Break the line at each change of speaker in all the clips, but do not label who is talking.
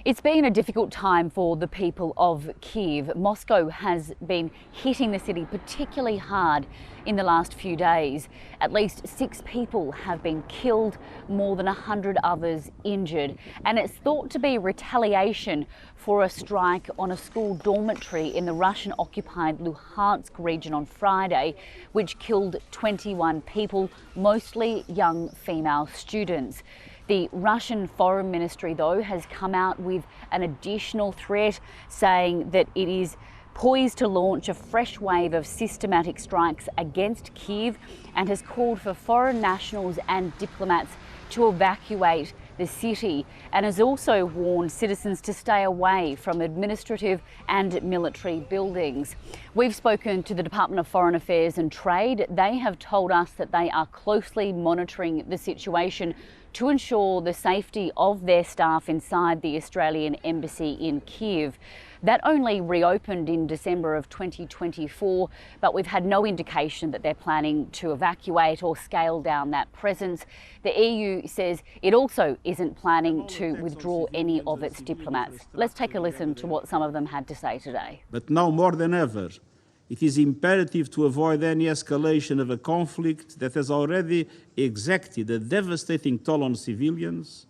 It's been a difficult time for the people of Kyiv. Moscow has been hitting the city particularly hard in the last few days. At least 6 people have been killed, more than 100 others injured. And it's thought to be retaliation for a strike on a school dormitory in the Russian-occupied Luhansk region on Friday, which killed 21 people, mostly young female students. The Russian Foreign Ministry, though, has come out with an additional threat, saying that it is poised to launch a fresh wave of systematic strikes against Kyiv and has called for foreign nationals and diplomats to evacuate the city, and has also warned citizens to stay away from administrative and military buildings. We've spoken to the Department of Foreign Affairs and Trade. They have told us that they are closely monitoring the situation to ensure the safety of their staff inside the Australian embassy in Kyiv. That only reopened in December of 2024, but we've had no indication that they're planning to evacuate or scale down that presence. The EU says it also isn't planning to withdraw any of its diplomats. Let's take a listen to what some of them had to say today.
But now more than ever, it is imperative to avoid any escalation of a conflict that has already exacted a devastating toll on civilians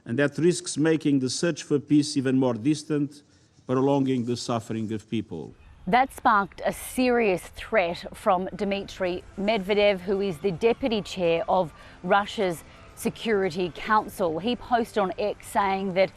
and that risks making the search for peace even more distant, prolonging the suffering of people.
That sparked a serious threat from Dmitry Medvedev, who is the deputy chair of Russia's Security Council. He posted on X saying that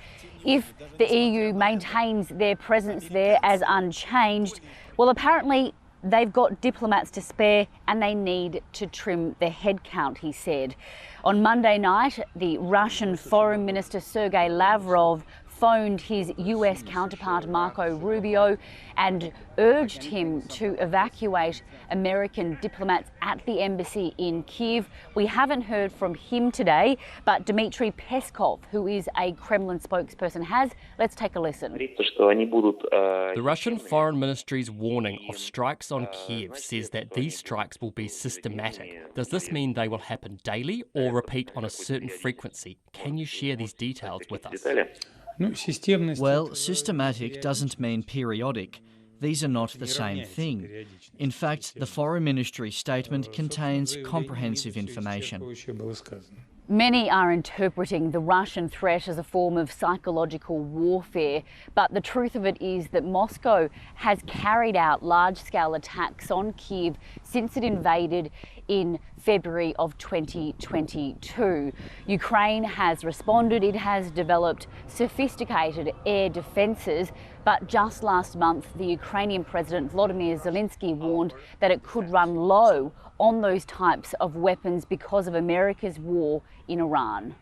if the EU maintains their presence there as unchanged, well, apparently they've got diplomats to spare and they need to trim their headcount, he said. On Monday night, the Russian Foreign Minister Sergey Lavrov phoned his US counterpart Marco Rubio and urged him to evacuate American diplomats at the embassy in Kyiv. We haven't heard from him today, but Dmitry Peskov, who is a Kremlin spokesperson, has. Let's take a listen.
The Russian Foreign Ministry's warning of strikes on Kyiv says that these strikes will be systematic. Does this mean they will happen daily or repeat on a certain frequency? Can you share these details with us?
Well, systematic doesn't mean periodic. These are not the same thing. In fact, the Foreign Ministry statement contains comprehensive information.
Many are interpreting the Russian threat as a form of psychological warfare, but the truth of it is that Moscow has carried out large-scale attacks on Kyiv since it invaded in February of 2022. Ukraine has responded. It has developed sophisticated air defences, but just last month, the Ukrainian President Volodymyr Zelensky warned that it could run low on those types of weapons because of America's war in Iran.